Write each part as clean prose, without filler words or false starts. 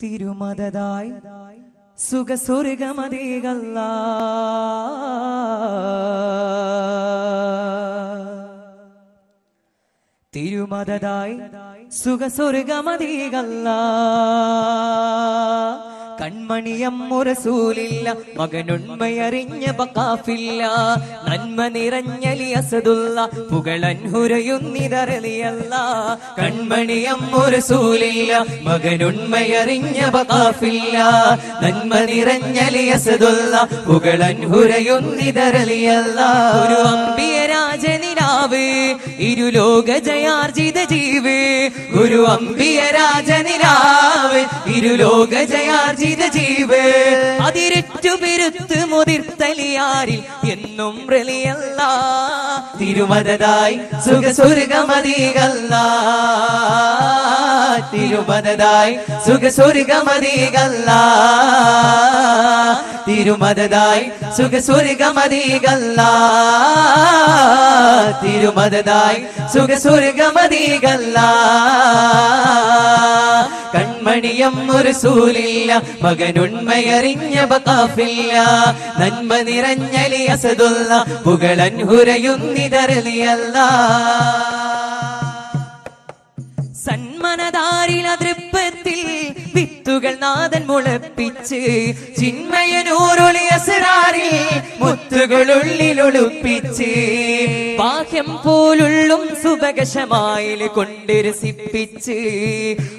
തിരുമദതായി സുഖസ്വർഗമതീകല്ലാ തിരുമദതായി സുഖസ്വർഗമതീകല്ലാ കൺമണിയമ്മു റസൂലില്ല മകനുണ്മയറിഞ്ഞ ബഖാഫില്ല നന്മ നിറഞ്ഞലി അസദുല്ല പുകളൻഹുരയുന്നിതറലിയല്ല കൺമണിയമ്മു റസൂലില്ല മകനുണ്മയറിഞ്ഞ ബഖാഫില്ല നന്മ നിറഞ്ഞലി അസദുല്ല പുകളൻഹുരയുന്നിതറലിയല്ല ഒരു അംബിയ രാജനിലാവ് ഇരുലോക ജയാർജിത ജീവ് ഒരു അംബിയ രാജനിലാവ് ഇരുലോക ജയാർജിത ജീവ് അതിരറ്റു പെരുത്ത് മുതിർത്തലിയാരിൽ എന്നും റളിയല്ല തിരുമദതായി സുഖസ്വർഗമതീകല്ല തിരുമദതായി സുഖസ്വർഗമതീകല്ല തിരുമദതായി സുഖസ്വർഗമതീകല്ല തിരുമദതായി സുഖസ്വർഗമതീകല്ല കൺമണിയമ്മു റസൂലില്ല മകനുണ്മയറിഞ്ഞ ബഖാഫില്ല നന്മ നിറഞ്ഞലി അസദുല്ല പുകളൻഹുരയുന്നിതറലിയല്ല സന്മനദാരിൽ അതൃപ്പത്തിൽ വിത്തുകൾ നാഥൻ മുളപ്പിച്ച് ചിന്മയനൂറുളി അസ്റാറിൽ മുത്തുകൾ ഉള്ളിലൊളിപ്പിച്ച് ബാഹ്യം പോലുള്ളും സുബകശമായി കൊണ്ട് രസിപ്പിച്ച്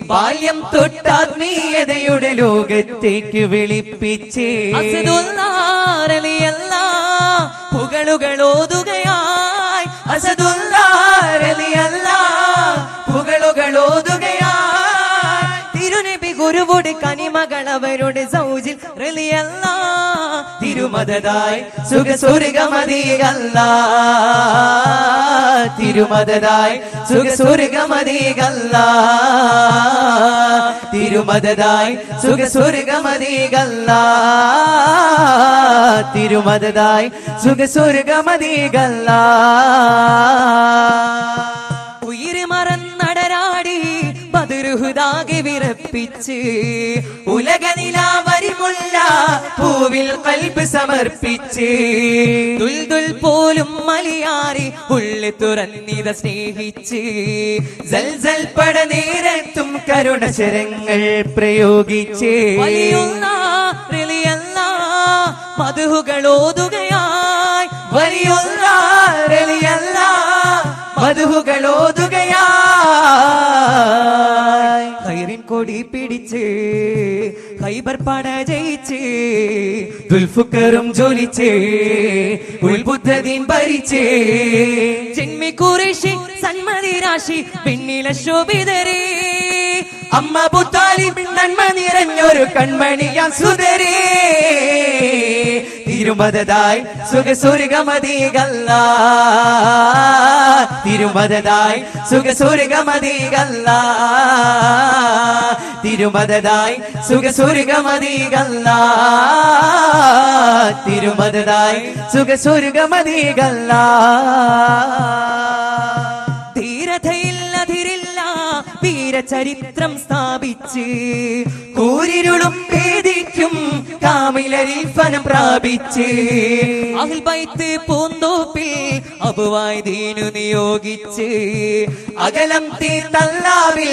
ബാല്യം തൊട്ടാത്മീയതയുടെ ലോകത്തേക്ക് വിളിപ്പിച്ച് അസദുല്ലാഹ് പുകളുകൾ ഓതുകയായി അസദുല്ലാഹ് പുകളുകൾ ഓതുകയായി തിരുനബി ഗുരുവോട് കനിമകൾ അവരോട് സൗജിൽ റളിയല്ല തിരുമദതായി സുഖസ്വർഗമതീകല്ല തിരുമദതായി സുഖസ്വർഗമതീകല്ല തിരുമദതായി സുഖസ്വർഗമതീകല്ല തിരുമദതായി സുഖസ്വർഗമതീകല്ല ഉയിര് മറന്നടരാടി ബദറുഹുദാകെ വിറപ്പിച്ച് ഉലകനിലാവരിമുല്ല പൂവിൽ ഖൽബ് സമർപ്പിച്ച് ദുൽദുൽ പോലും മലിയാറി ഉള്ളി തുറന്നിത സ്നേഹിച്ച് സൽസൽ പട നേരത്തും കരുണശരങ്ങൾ പ്രയോഗിച്ച് മധുഹുകൾ ഓതുകയായി വലിയുള്ള മധുഹുകൾ ഓതുകയായി ഖൈറിൻ കൊടി പിടിച്ച് ഖൈബർ പട ജയിച്ച് ദുൽഫുക്കറും ജ്വലിച്ച് ഉൽബുദ്ധദീൻ ഭരിച്ച് ജിന്മി ഖുറൈശി സന്മതി രാശി പിന്നില ശോഭിതരേ അമ്മ അബൂതാലിബ് നന്മ നിറഞ്ഞൊരു കൺമണിയാം സുതരേ തിരുമദതായി സുഖസ്വർഗമതീകല്ല തിരുമദതായി സുഖസ്വർഗമതീകല്ല തിരുമദതായി സുഖസ്വർഗമതീകല്ല തിരുമദതായി സുഖസ്വർഗമതീകല്ല ധീരതയില്ലതിരില്ല വീരചരിത്രം സ്ഥാപിച്ച് കൂരിരുളും ഭേദിക്കും കാമിലരിൽ ഫലം പ്രാപിച്ച് അഹ്ൽ ബൈത്ത് പൂന്തോപ്പിൽ അബുവായി ദീനു നിയോഗിച്ച് അകലം തീർത്തല്ലാവിൽ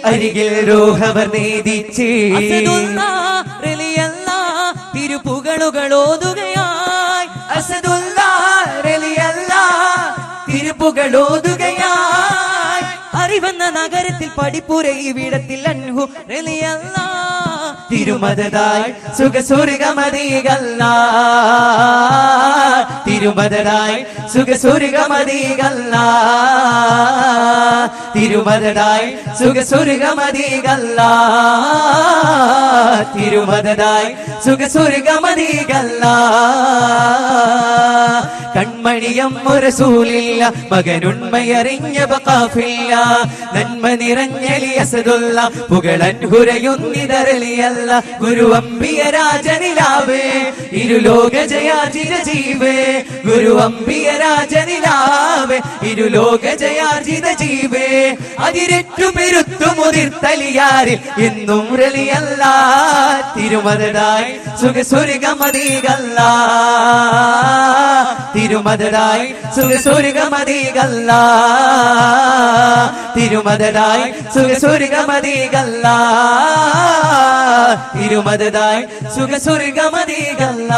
അരികിൽ റൂഹവർ നീതിച്ച് തിരുപുകളുകൾ ഓതുകയായി അസദുല്ലാഹ് തിരുപ്പുകൾ ഓതുകയായി അറിവെന്ന നഗരത്തിൽ പടിപ്പുര ഇവിടത്തിൽ അൻഹു റളിയല്ല തിരുമദതായി സുഖസ്വർഗമതീകല്ല തിരുമദതായി സുഖസ്വർഗമതീകല്ല തിരുമദതായി സുഖസ്വർഗമതീകല്ല തിരുമദതായി സുഖസ്വർഗമതീകല്ല കൺമണിയം റസൂലില്ല മകനുണ്മയറിഞ്ഞ ബഖാഫില്ല നന്മ നിറഞ്ഞലി അസദുള്ള പുകളൻ ഹുരയുന്നിതരലിയല്ല ഗുരു അംബിയ രാജനിലാവേ ഇരുലോക ജയാർജിത ജീവേ ഗുരു അംബിയ രാജനിലാവേ ഇരുലോക ജയാർജിത ജീവേ അതിരറ്റു പെരുത്തു മുതിർത്തലിയാരിൽ എന്നും റലിയല്ല തിരുമദായി സുഖസുരികമതികല്ല തിരുമദായി സുഖസുരികമതികല്ല തിരുമദായി സുഖസുരികമതികല്ല തിരുമദായി സുഖസുരികമതികല്ല